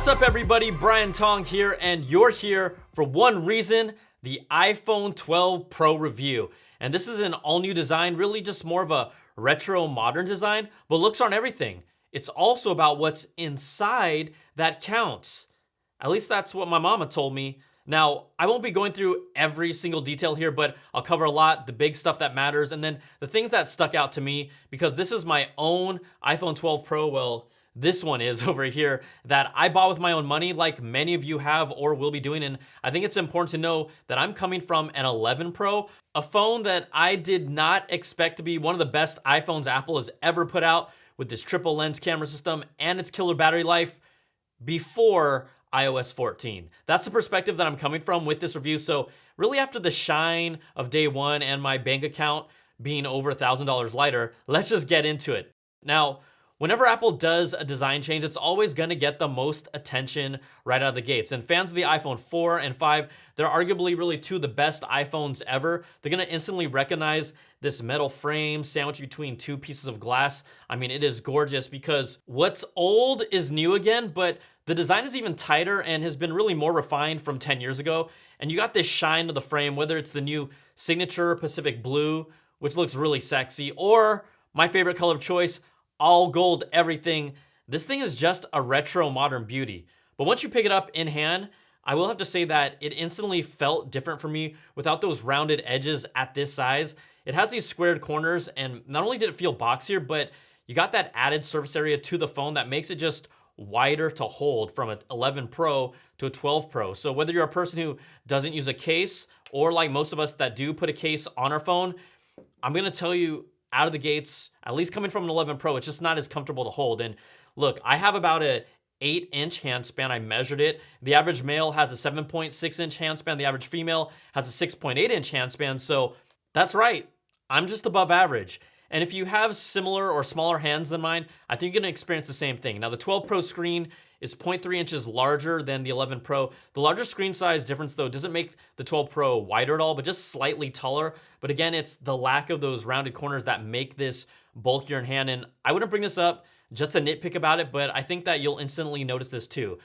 What's up everybody, Brian Tong here, and you're here for one reason, the iPhone 12 Pro review. And this is an all new design, really just more of a retro modern design, but looks aren't everything. It's also about what's inside that counts. At least that's what my mama told me. Now, I won't be going through every single detail here, but I'll cover a lot, the big stuff that matters, and then the things that stuck out to me, because this is my own iPhone 12 Pro, well, this one is over here, that I bought with my own money like many of you have or will be doing. And I think it's important to know that I'm coming from an 11 Pro, a phone that I did not expect to be one of the best iPhones Apple has ever put out, with this triple lens camera system and its killer battery life before iOS 14. That's the perspective that I'm coming from with this review. So really, after the shine of day one and my bank account being over $1,000 lighter, let's just get into it. Now, whenever Apple does a design change, it's always gonna get the most attention right out of the gates. And fans of the iPhone 4 and 5, they're arguably really two of the best iPhones ever. They're gonna instantly recognize this metal frame sandwiched between two pieces of glass. I mean, it is gorgeous because what's old is new again, but the design is even tighter and has been really more refined from 10 years ago. And you got this shine to the frame, whether it's the new signature Pacific Blue, which looks really sexy, or my favorite color of choice, all gold everything. This thing is just a retro modern beauty. But once you pick it up in hand, I will have to say that it instantly felt different for me without those rounded edges at this size. It has these squared corners, and not only did it feel boxier, but you got that added surface area to the phone that makes it just wider to hold from an 11 Pro to a 12 Pro. So whether you're a person who doesn't use a case, or like most of us that do put a case on our phone, I'm gonna tell you, out of the gates, at least coming from an 11 Pro, it's just not as comfortable to hold. And look, I have about a 8-inch hand span. I measured it. The average male has a 7.6-inch hand span. The average female has a 6.8-inch hand span. So that's right, I'm just above average. And if you have similar or smaller hands than mine, I think you're gonna experience the same thing. Now, the 12 Pro screen is 0.3 inches larger than the 11 Pro. The larger screen size difference, though, doesn't make the 12 Pro wider at all, but just slightly taller. But again, it's the lack of those rounded corners that make this bulkier in hand. And I wouldn't bring this up just to nitpick about it, but I think that you'll instantly notice this too.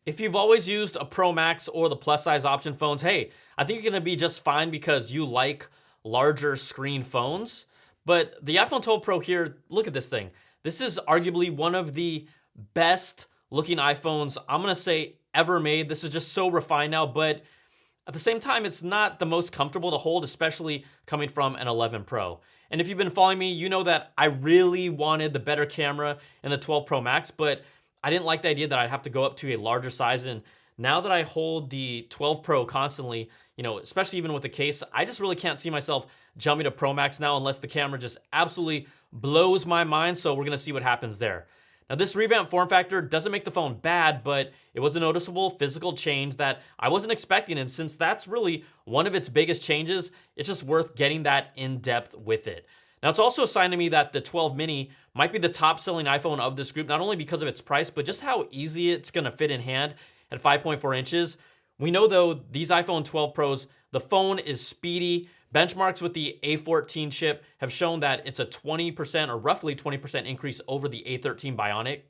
If you've always used a Pro Max or the plus size option phones, hey, I think you're gonna be just fine because you like larger screen phones. But the iPhone 12 Pro here, look at this thing. This is arguably one of the best looking iPhones, I'm gonna say, ever made. This is just so refined now, but at the same time, it's not the most comfortable to hold, especially coming from an 11 Pro. And if you've been following me, you know that I really wanted the better camera in the 12 Pro Max, but I didn't like the idea that I'd have to go up to a larger size. And now that I hold the 12 Pro constantly, you know, especially even with the case, I just really can't see myself jumping to Pro Max now unless the camera just absolutely blows my mind. So we're gonna see what happens there. Now, this revamped form factor doesn't make the phone bad, but it was a noticeable physical change that I wasn't expecting. And since that's really one of its biggest changes, it's just worth getting that in depth with it. Now, it's also a sign to me that the 12 mini might be the top selling iPhone of this group, not only because of its price, but just how easy it's gonna fit in hand at 5.4 inches. We know though, these iPhone 12 Pros, the phone is speedy. Benchmarks with the A14 chip have shown that it's a 20% or roughly 20% increase over the A13 Bionic.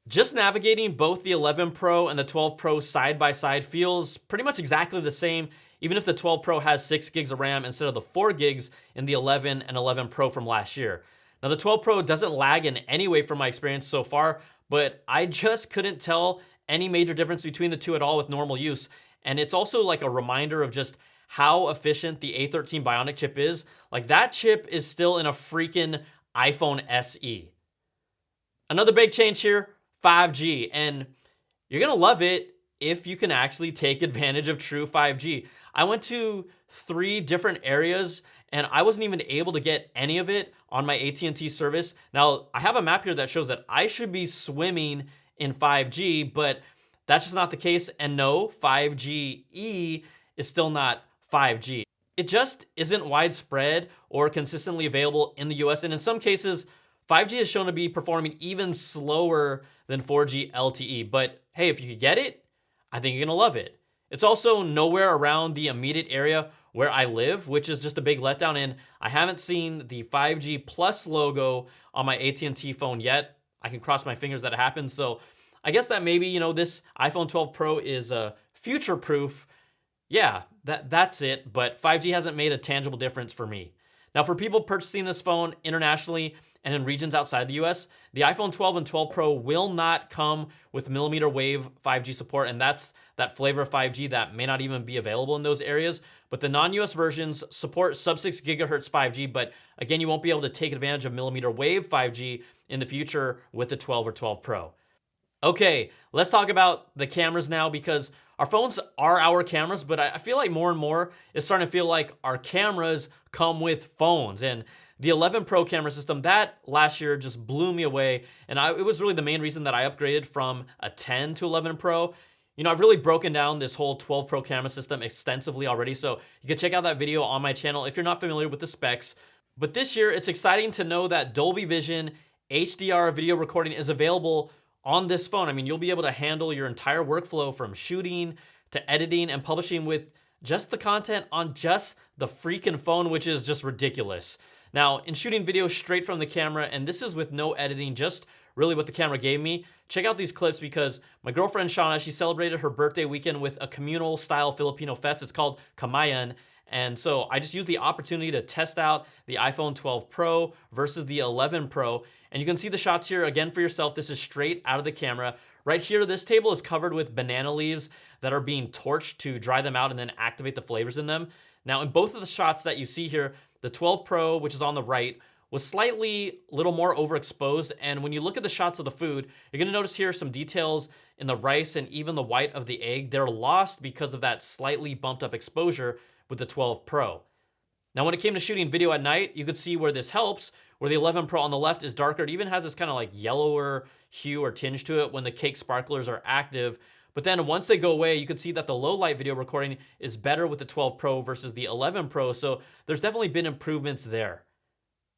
Just navigating both the 11 Pro and the 12 Pro side by side feels pretty much exactly the same, even if the 12 Pro has 6 gigs of RAM instead of the 4 gigs in the 11 and 11 Pro from last year. Now, the 12 Pro doesn't lag in any way from my experience so far, but I just couldn't tell any major difference between the two at all with normal use. And it's also like a reminder of just how efficient the A13 Bionic chip is. Like, that chip is still in a freaking iPhone SE. Another big change here, 5G. And you're gonna love it if you can actually take advantage of true 5G. I went to 3 different areas and I wasn't even able to get any of it on my AT&T service. Now, I have a map here that shows that I should be swimming in 5G, but that's just not the case. And no, 5G-E is still not 5G. It just isn't widespread or consistently available in the US. And in some cases, 5G is shown to be performing even slower than 4G LTE. But hey, if you could get it, I think you're gonna love it. It's also nowhere around the immediate area where I live, which is just a big letdown. And I haven't seen the 5G Plus logo on my AT&T phone yet. I can cross my fingers that it happens. So I guess that maybe, this iPhone 12 Pro is future-proof. Yeah, that's it, but 5G hasn't made a tangible difference for me. Now, for people purchasing this phone internationally and in regions outside the US, the iPhone 12 and 12 Pro will not come with millimeter wave 5G support, and that's that flavor of 5G that may not even be available in those areas. But the non-US versions support sub-6 gigahertz 5G, but again, you won't be able to take advantage of millimeter wave 5G in the future with the 12 or 12 Pro. Okay, let's talk about the cameras now, because our phones are our cameras, but I feel like more and more it's starting to feel like our cameras come with phones. And the 11 Pro camera system, that last year just blew me away. And it was really the main reason that I upgraded from a 10 to 11 Pro. I've really broken down this whole 12 Pro camera system extensively already, so you can check out that video on my channel if you're not familiar with the specs. But this year, it's exciting to know that Dolby Vision HDR video recording is available on this phone. You'll be able to handle your entire workflow from shooting to editing and publishing with just the content on just the freaking phone, which is just ridiculous. Now, in shooting video straight from the camera, and this is with no editing, just really what the camera gave me, check out these clips because my girlfriend Shauna, she celebrated her birthday weekend with a communal style Filipino fest. It's called Kamayan. And so I just used the opportunity to test out the iPhone 12 Pro versus the 11 Pro. And you can see the shots here again for yourself. This is straight out of the camera. Right here, this table is covered with banana leaves that are being torched to dry them out and then activate the flavors in them. Now, in both of the shots that you see here, the 12 Pro, which is on the right, was slightly a little more overexposed. And when you look at the shots of the food, you're gonna notice here some details in the rice and even the white of the egg. They're lost because of that slightly bumped up exposure with the 12 Pro. Now, when it came to shooting video at night, you could see where this helps, where the 11 Pro on the left is darker. It even has this kind of like yellower hue or tinge to it when the cake sparklers are active. But then once they go away, you can see that the low light video recording is better with the 12 Pro versus the 11 Pro. So there's definitely been improvements there.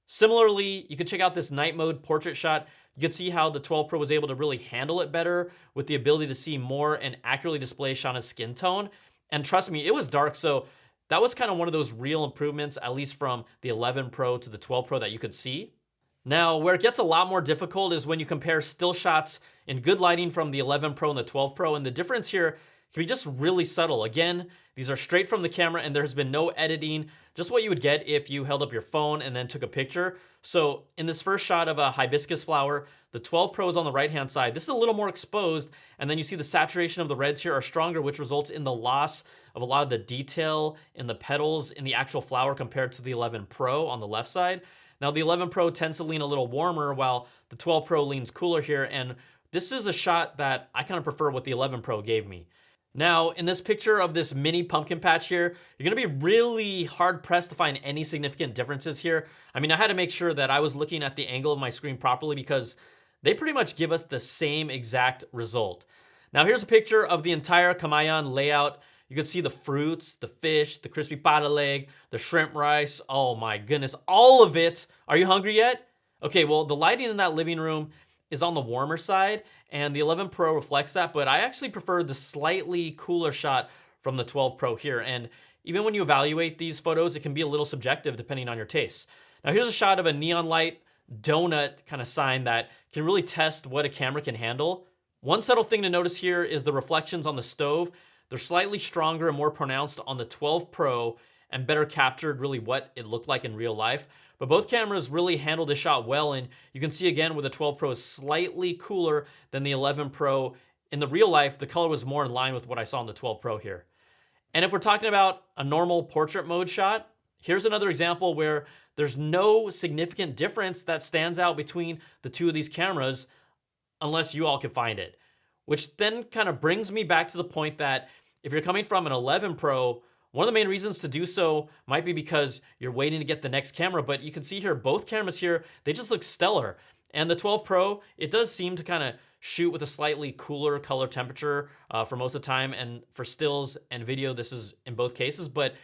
Similarly, you can check out this night mode portrait shot. You can see how the 12 Pro was able to really handle it better with the ability to see more and accurately display Shauna's skin tone. And trust me, it was dark, so that was kind of one of those real improvements, at least from the 11 Pro to the 12 Pro that you could see. Now, where it gets a lot more difficult is when you compare still shots in good lighting from the 11 Pro and the 12 Pro, and the difference here can be just really subtle. Again, these are straight from the camera and there's been no editing, just what you would get if you held up your phone and then took a picture. So in this first shot of a hibiscus flower, the 12 Pro is on the right-hand side. This is a little more exposed, and then you see the saturation of the reds here are stronger, which results in the loss of a lot of the detail in the petals in the actual flower compared to the 11 Pro on the left side. Now, the 11 Pro tends to lean a little warmer while the 12 Pro leans cooler here, and this is a shot that I kind of prefer what the 11 Pro gave me. Now, in this picture of this mini pumpkin patch here, you're gonna be really hard pressed to find any significant differences here. I had to make sure that I was looking at the angle of my screen properly because they pretty much give us the same exact result. Now, here's a picture of the entire Kamayan layout. You can see the fruits, the fish, the crispy pata leg, the shrimp rice. Oh my goodness, all of it. Are you hungry yet? Okay, well, the lighting in that living room is on the warmer side, and the 11 Pro reflects that, but I actually prefer the slightly cooler shot from the 12 Pro here. And even when you evaluate these photos, it can be a little subjective depending on your tastes. Now, here's a shot of a neon light donut kind of sign that can really test what a camera can handle. One subtle thing to notice here is the reflections on the stove. They're slightly stronger and more pronounced on the 12 Pro and better captured really what it looked like in real life. But both cameras really handled this shot well, and you can see again where the 12 Pro is slightly cooler than the 11 Pro. In the real life, the color was more in line with what I saw on the 12 Pro here. And if we're talking about a normal portrait mode shot, here's another example where there's no significant difference that stands out between the two of these cameras unless you all can find it. Which then kind of brings me back to the point that if you're coming from an 11 Pro, one of the main reasons to do so might be because you're waiting to get the next camera, but you can see here, both cameras here, they just look stellar. And the 12 Pro, it does seem to kind of shoot with a slightly cooler color temperature for most of the time. And for stills and video, this is in both cases. But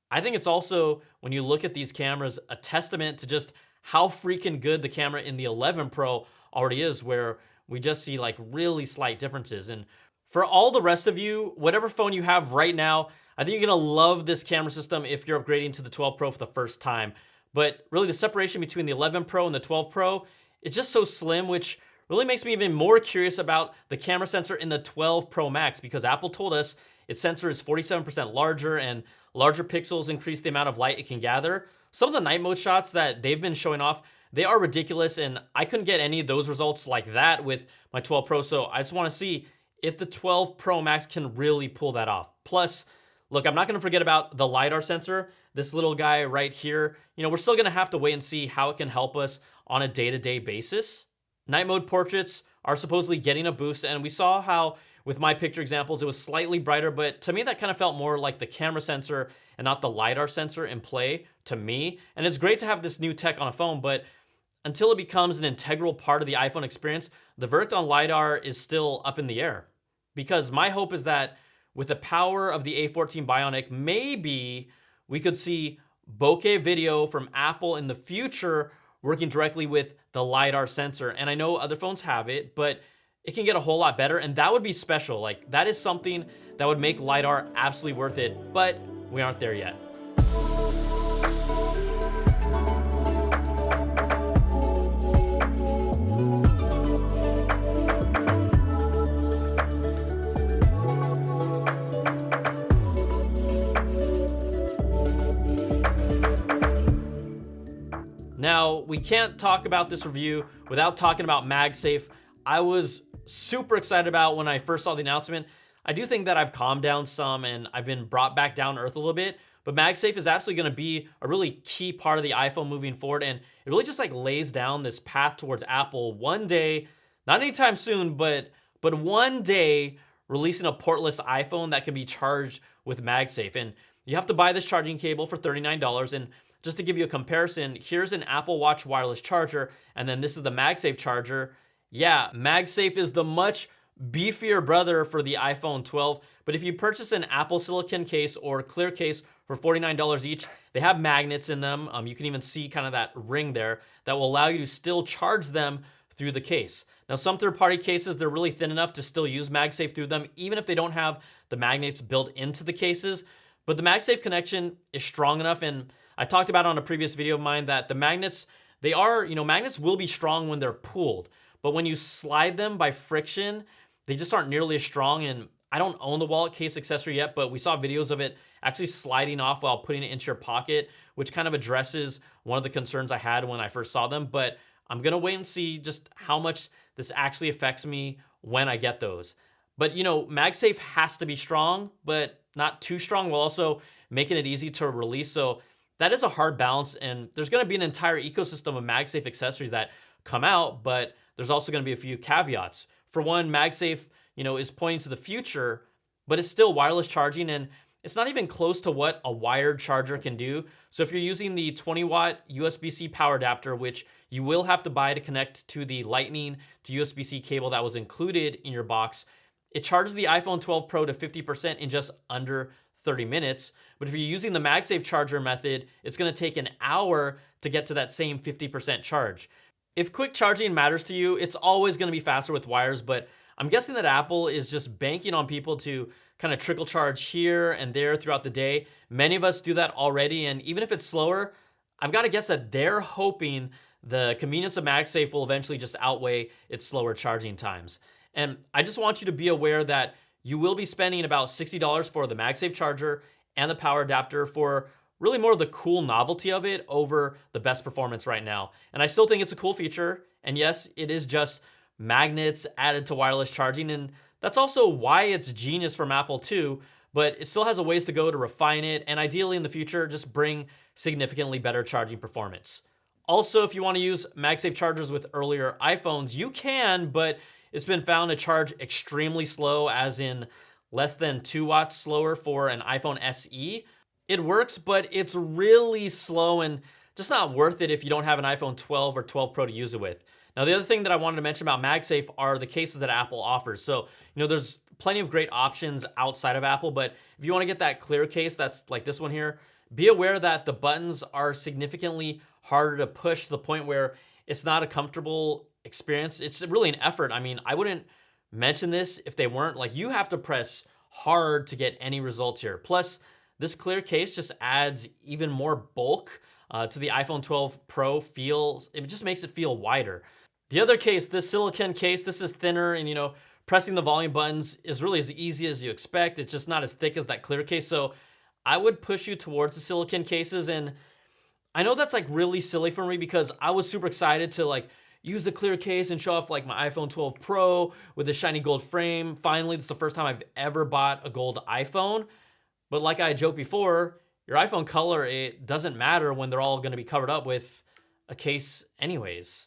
I think it's also, when you look at these cameras, a testament to just how freaking good the camera in the 11 Pro already is, where we just see like really slight differences. And for all the rest of you, whatever phone you have right now, I think you're gonna love this camera system if you're upgrading to the 12 Pro for the first time. But really the separation between the 11 Pro and the 12 Pro, it's just so slim, which really makes me even more curious about the camera sensor in the 12 Pro Max, because Apple told us its sensor is 47% larger and larger pixels increase the amount of light it can gather. Some of the night mode shots that they've been showing off, they are ridiculous, and I couldn't get any of those results like that with my 12 Pro, so I just wanna see if the 12 Pro Max can really pull that off. Plus, look, I'm not gonna forget about the LiDAR sensor, this little guy right here. We're still gonna have to wait and see how it can help us on a day-to-day basis. Night mode portraits are supposedly getting a boost, and we saw how with my picture examples, it was slightly brighter, but to me that kind of felt more like the camera sensor and not the LiDAR sensor in play to me. And it's great to have this new tech on a phone, but until it becomes an integral part of the iPhone experience, the verdict on LiDAR is still up in the air. Because my hope is that with the power of the A14 Bionic, maybe we could see bokeh video from Apple in the future working directly with the LiDAR sensor. And I know other phones have it, but it can get a whole lot better, and that would be special. Like, that is something that would make LiDAR absolutely worth it, but we aren't there yet. Now, we can't talk about this review without talking about MagSafe. I was super excited about when I first saw the announcement. I do think that I've calmed down some and I've been brought back down to earth a little bit, but MagSafe is absolutely gonna be a really key part of the iPhone moving forward, and it really just like lays down this path towards Apple one day, not anytime soon, but one day releasing a portless iPhone that can be charged with MagSafe. And you have to buy this charging cable for $39, and just to give you a comparison, here's an Apple Watch wireless charger, and then this is the MagSafe charger. Yeah, MagSafe is the much beefier brother for the iPhone 12, but if you purchase an Apple silicon case or clear case for $49 each, they have magnets in them. You can even see kind of that ring there that will allow you to still charge them through the case. Now, some third-party cases, they're really thin enough to still use MagSafe through them, even if they don't have the magnets built into the cases, but the MagSafe connection is strong enough, and I talked about on a previous video of mine that the magnets, magnets will be strong when they're pulled, but when you slide them by friction, they just aren't nearly as strong. And I don't own the wallet case accessory yet, but we saw videos of it actually sliding off while putting it into your pocket, which kind of addresses one of the concerns I had when I first saw them. But I'm gonna wait and see just how much this actually affects me when I get those. But MagSafe has to be strong, but not too strong, while also making it easy to release. So that is a hard balance, and there's gonna be an entire ecosystem of MagSafe accessories that come out, but there's also gonna be a few caveats. For one, MagSafe, is pointing to the future, but it's still wireless charging, and it's not even close to what a wired charger can do. So if you're using the 20-watt USB-C power adapter, which you will have to buy to connect to the Lightning to USB-C cable that was included in your box, it charges the iPhone 12 Pro to 50% in just under 30 minutes. But if you're using the MagSafe charger method, it's gonna take an hour to get to that same 50% charge. If quick charging matters to you, it's always gonna be faster with wires, but I'm guessing that Apple is just banking on people to kind of trickle charge here and there throughout the day. Many of us do that already, and even if it's slower, I've got to guess that they're hoping the convenience of MagSafe will eventually just outweigh its slower charging times. And I just want you to be aware that you will be spending about $60 for the MagSafe charger and the power adapter for really more of the cool novelty of it over the best performance right now. And I still think it's a cool feature. And yes, it is just magnets added to wireless charging. And that's also why it's genius from Apple too, but it still has a ways to go to refine it. And ideally in the future, just bring significantly better charging performance. Also, if you want to use MagSafe chargers with earlier iPhones, you can, but it's been found to charge extremely slow, as in less than 2 watts slower for an iPhone SE. It works, but it's really slow and just not worth it if you don't have an iPhone 12 or 12 Pro to use it with. Now, the other thing that I wanted to mention about MagSafe are the cases that Apple offers. So, there's plenty of great options outside of Apple, but if you want to get that clear case, that's like this one here, be aware that the buttons are significantly harder to push to the point where it's not a comfortable experience. It's really an effort. I mean, I wouldn't mention this if they weren't. Like, you have to press hard to get any results here. Plus, this clear case just adds even more bulk to the iPhone 12 Pro feel. It just makes it feel wider. The other case, this silicone case, this is thinner and pressing the volume buttons is really as easy as you expect. It's just not as thick as that clear case. So I would push you towards the silicone cases. And I know that's like really silly for me because I was super excited to like use the clear case and show off like my iPhone 12 Pro with the shiny gold frame. Finally, this is the first time I've ever bought a gold iPhone. But like I joked before, your iPhone color, it doesn't matter when they're all gonna be covered up with a case anyways.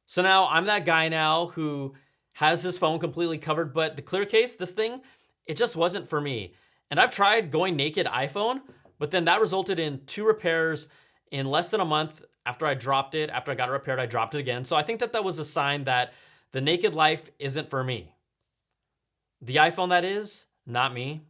So now I'm that guy now who has his phone completely covered, but the clear case, this thing, it just wasn't for me. And I've tried going naked iPhone, but then that resulted in 2 repairs in less than a month after I dropped it. After I got it repaired, I dropped it again. So I think that was a sign that the naked life isn't for me. The iPhone, that is, not me.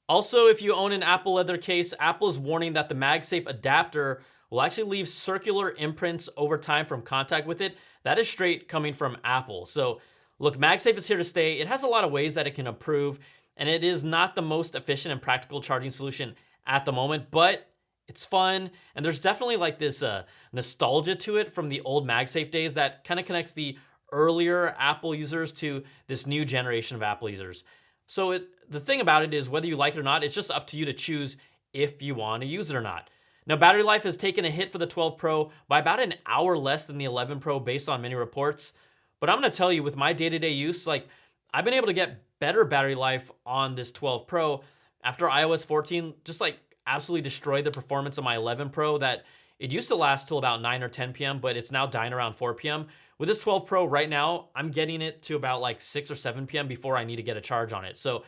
Also, if you own an Apple leather case, Apple is warning that the MagSafe adapter will actually leave circular imprints over time from contact with it. That is straight coming from Apple. So look, MagSafe is here to stay. It has a lot of ways that it can improve, and it is not the most efficient and practical charging solution at the moment, but it's fun. And there's definitely like this nostalgia to it from the old MagSafe days that kind of connects the earlier Apple users to this new generation of Apple users. So the thing about it is, whether you like it or not, it's just up to you to choose if you want to use it or not. Now, battery life has taken a hit for the 12 Pro by about an hour less than the 11 Pro based on many reports. But I'm going to tell you, with my day-to-day use, like I've been able to get better battery life on this 12 Pro after iOS 14 just like absolutely destroyed the performance of my 11 Pro that it used to last till about 9 or 10 p.m., but it's now dying around 4 p.m. With this 12 Pro right now, I'm getting it to about like 6 or 7 p.m. before I need to get a charge on it. So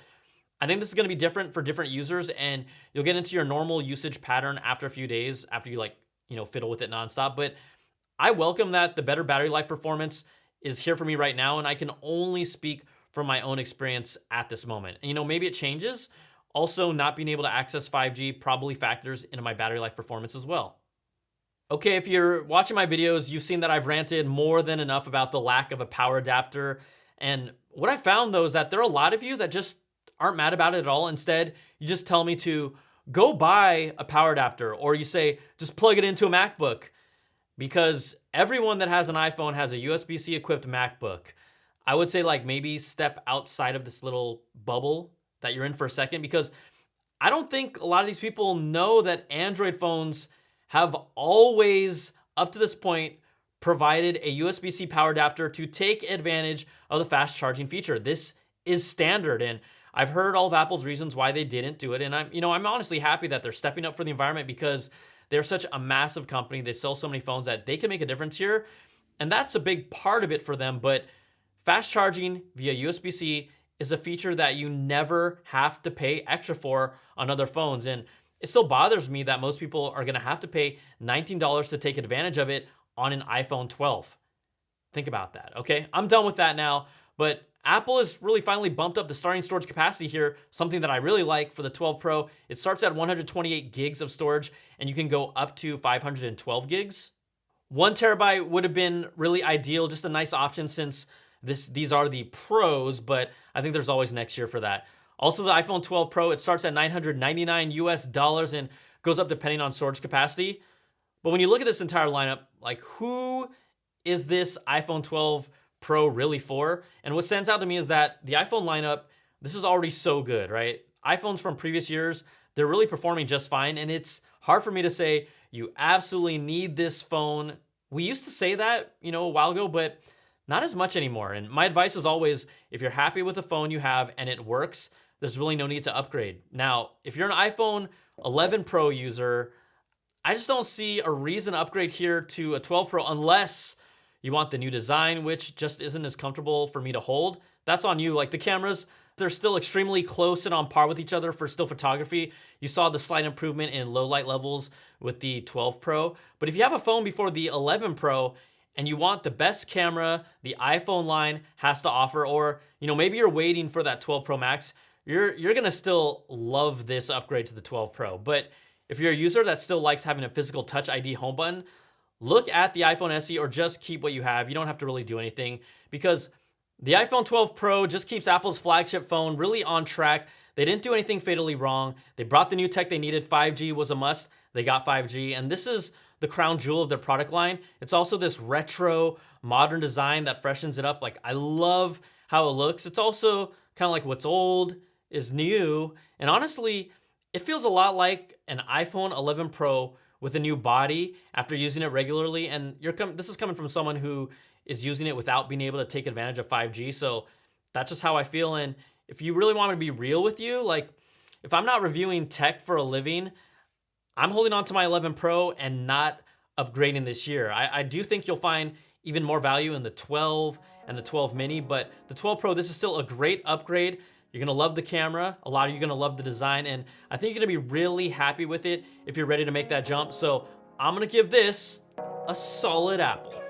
I think this is going to be different for different users, and you'll get into your normal usage pattern after a few days, after you fiddle with it nonstop. But I welcome that the better battery life performance is here for me right now, and I can only speak from my own experience at this moment. And maybe it changes. Also, not being able to access 5G probably factors into my battery life performance as well. Okay, if you're watching my videos, you've seen that I've ranted more than enough about the lack of a power adapter. And what I found though is that there are a lot of you that just aren't mad about it at all. Instead, you just tell me to go buy a power adapter, or you say, just plug it into a MacBook, because everyone that has an iPhone has a USB-C equipped MacBook. I would say like maybe step outside of this little bubble that you're in for a second, because I don't think a lot of these people know that Android phones have always, up to this point, provided a USB-C power adapter to take advantage of the fast charging feature. This is standard, and I've heard all of Apple's reasons why they didn't do it, and I'm honestly happy that they're stepping up for the environment, because they're such a massive company. They sell so many phones that they can make a difference here, and that's a big part of it for them. But fast charging via USB-C is a feature that you never have to pay extra for on other phones, and it still bothers me that most people are gonna have to pay $19 to take advantage of it on an iPhone 12. Think about that, okay? I'm done with that now, but Apple has really finally bumped up the starting storage capacity here, something that I really like for the 12 Pro. It starts at 128 gigs of storage, and you can go up to 512 gigs. 1 terabyte would have been really ideal, just a nice option since these are the Pros, but I think there's always next year for that. Also, the iPhone 12 Pro, it starts at $999 US and goes up depending on storage capacity. But when you look at this entire lineup, like, who is this iPhone 12 Pro really for? And what stands out to me is that the iPhone lineup, this is already so good, right? iPhones from previous years, they're really performing just fine, and it's hard for me to say you absolutely need this phone. We used to say that, a while ago, but not as much anymore. And my advice is always, if you're happy with the phone you have and it works, there's really no need to upgrade. Now, if you're an iPhone 11 Pro user, I just don't see a reason to upgrade here to a 12 Pro unless you want the new design, which just isn't as comfortable for me to hold. That's on you. Like, the cameras, they're still extremely close and on par with each other for still photography. You saw the slight improvement in low light levels with the 12 Pro. But if you have a phone before the 11 Pro and you want the best camera the iPhone line has to offer, or maybe you're waiting for that 12 Pro Max, you're gonna still love this upgrade to the 12 Pro. But if you're a user that still likes having a physical Touch ID home button, look at the iPhone SE or just keep what you have. You don't have to really do anything, because the iPhone 12 Pro just keeps Apple's flagship phone really on track. They didn't do anything fatally wrong. They brought the new tech they needed. 5G was a must. They got 5G, and this is the crown jewel of their product line. It's also this retro modern design that freshens it up. Like, I love how it looks. It's also kind of like what's old is new. And honestly, it feels a lot like an iPhone 11 Pro with a new body after using it regularly. And this is coming from someone who is using it without being able to take advantage of 5G. So that's just how I feel. And if you really want me to be real with you, like, if I'm not reviewing tech for a living, I'm holding on to my 11 Pro and not upgrading this year. I do think you'll find even more value in the 12 and the 12 mini, but the 12 Pro, this is still a great upgrade. You're gonna love the camera. A lot of you are gonna love the design, and I think you're gonna be really happy with it if you're ready to make that jump. So I'm gonna give this a solid apple.